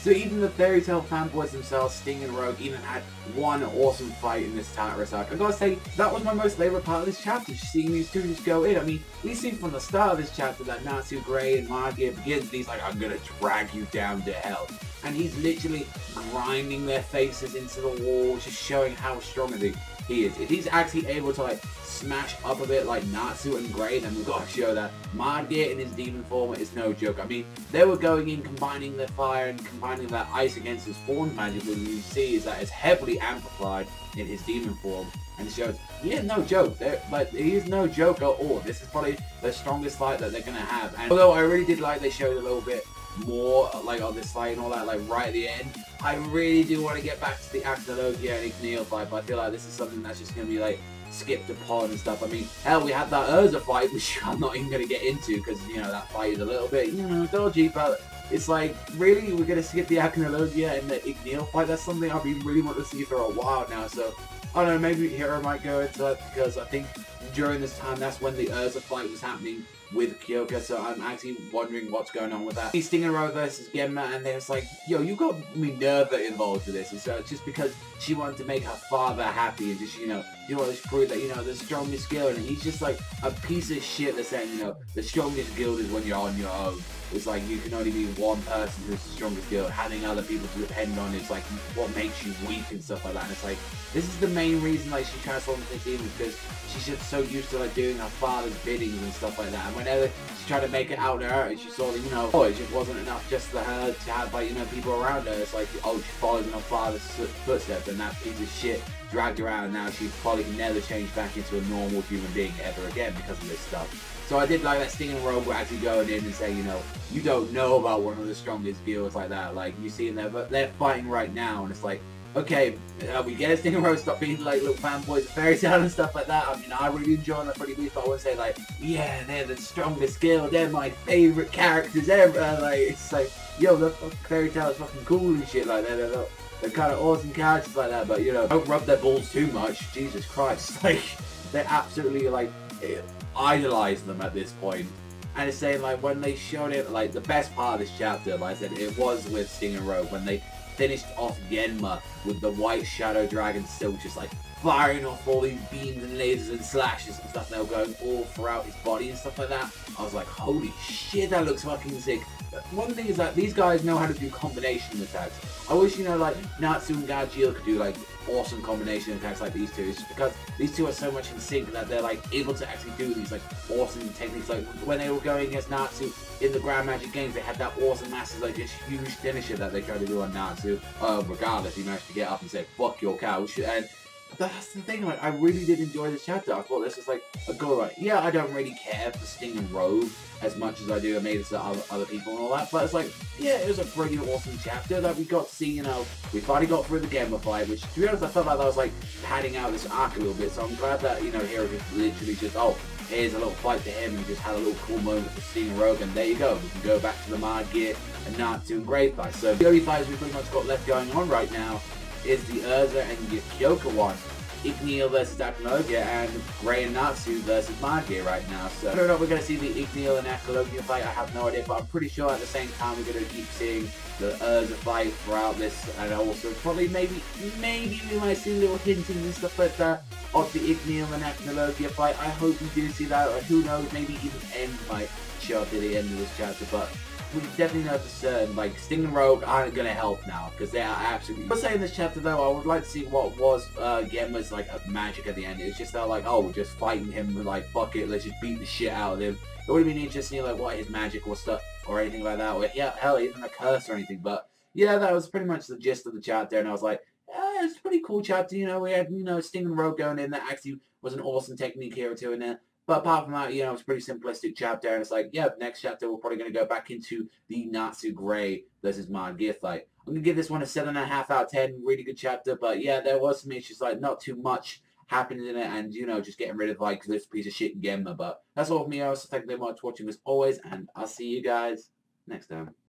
So even the Fairy Tail fanboys themselves, Sting and Rogue, even had one awesome fight in this Tartarus arc. I gotta say, that was my most favourite part of this chapter, just seeing these two just go in. I mean, we see from the start of this chapter that Natsu, Grey, and Magi begins, and he's like, I'm gonna drag you down to hell. And he's literally grinding their faces into the wall, just showing how strong he is. If he's actually able to like smash up a bit like Natsu and Grey, then we've got to show that Magi in his demon form is no joke. I mean, they were going in, combining their fire and combining that ice against his form magic, what you see is that it's heavily amplified in his demon form. And it shows, he is no joke. Like, he is no joke at all. This is probably the strongest fight that they're going to have. And although I really did like they showed a little bit more like on this fight and all that, like right at the end, I really do want to get back to the Acnologia and Igneel fight, but I feel like this is something that's just going to be like skipped upon and stuff. I mean, hell, we had that Urza fight, which I'm not even going to get into because, you know, that fight is a little bit, you know, dodgy, but it's like, really, we're going to skip the Acnologia and the Igneel fight? That's something I've been really wanting to see for a while now, so I don't know, maybe Hero might go into that because I think during this time, that's when the Urza fight was happening with Kyoka, so I'm actually wondering what's going on with that. Sting and Rogue versus Genma, and there's like, yo, you got Minerva involved with this, and so just because she wanted to make her father happy and just, you know, you want to prove that, you know, the strongest guild, and he's just like a piece of shit that's saying, you know, the strongest guild is when you're on your own. It's like you can only be one person who's the strongest guild. Having other people to depend on is like what makes you weak and stuff like that. And it's like, this is the main reason like she transformed into demons, because she's just so used to like doing her father's biddings and stuff like that. And whenever she tried to make it out to her, and she saw that, you know, oh, it just wasn't enough just for her to have like, you know, people around her. It's like, oh, she followed in her father's footsteps, and that piece of shit dragged her around, and now she probably can never change back into a normal human being ever again because of this stuff. So I did like that Sting and Rogue were actually going in and saying, you know, you don't know about one of the strongest guilds like that. Like, you see them, they're fighting right now, and it's like, okay, we get Sting and Rogue, stop being like little fanboys of Fairy Tail and stuff like that. I mean, I really enjoy them pretty much, but I wouldn't say like, yeah, they're the strongest guild, they're my favourite characters ever. Like, it's like, yo, the Fairy Tail is fucking cool and shit like that. They're kind of awesome characters like that, but, you know, don't rub their balls too much. Jesus Christ. Like, they're absolutely, like, idolize them at this point. And it's saying, like, when they showed it, like, the best part of this chapter, like I said, it was with Sting and Rogue, when they finished off Genma with the white shadow dragon still just, like, firing off all these beams and lasers and slashes and stuff. They were going all throughout his body and stuff like that. I was like, holy shit, that looks fucking sick. But one thing is that these guys know how to do combination attacks. I wish, you know, like, Natsu and Gajeel could do, like, awesome combination attacks like these two. It's just because these two are so much in sync that they're, like, able to actually do these, like, awesome techniques. Like, when they were going against Natsu in the Grand Magic Games, they had that awesome, massive, like, this huge finisher that they tried to do on Natsu. Regardless, he managed to get up and say, fuck your couch. And that's the thing, like, I really did enjoy this chapter. I thought this was like a good one. Yeah, I don't really care for Sting and Rogue as much as I do maybe to other people and all that, but it's like, yeah, it was a pretty awesome chapter that we got to see. You know, we finally got through the Genma fight, which, to be honest, I felt like that was like padding out this arc a little bit, so I'm glad that, you know, Hero just literally just, oh, here's a little fight to him, and just had a little cool moment for Sting and Rogue, and there you go, we can go back to the Magi and Natsu and Grey fight. So the only fights we pretty much got left going on right now is the Urza and the Kyoka one. Igneel versus Aknologia, and Grey and Natsu versus Magi right now. So I don't know if we're going to see the Igneel and Aknologia fight, I have no idea, but I'm pretty sure at the same time we're going to keep seeing the Urza fight throughout this, and also probably maybe we might see little hintings and stuff like that of the Igneel and Aknologia fight. I hope we do see that, or who knows, maybe even End might show up at the end of this chapter, but we definitely know for certain, like, Sting and Rogue aren't going to help now, because they are absolutely... I would say in this chapter, though, I would like to see what was Genma's, like, magic at the end. It's just, they're like, oh, we're just fighting him, like, fuck it, let's just beat the shit out of him. It would have been interesting, like, what his magic was stuff, or anything like that, or, yeah, hell, even a curse or anything, but, yeah, that was pretty much the gist of the chapter, and I was like, yeah, it's a pretty cool chapter, you know, we had, you know, Sting and Rogue going in, that actually was an awesome technique here or two in there. But apart from that, you know, it's a pretty simplistic chapter, and it's like, yeah, next chapter we're probably going to go back into the Natsu Grey versus Manga fight. I'm going to give this one a 7.5 out of 10, really good chapter, but yeah, there was some issues, like, not too much happening in it, and, you know, just getting rid of, like, this piece of shit Genma, but that's all from me. I also thank you very much for watching as always, and I'll see you guys next time.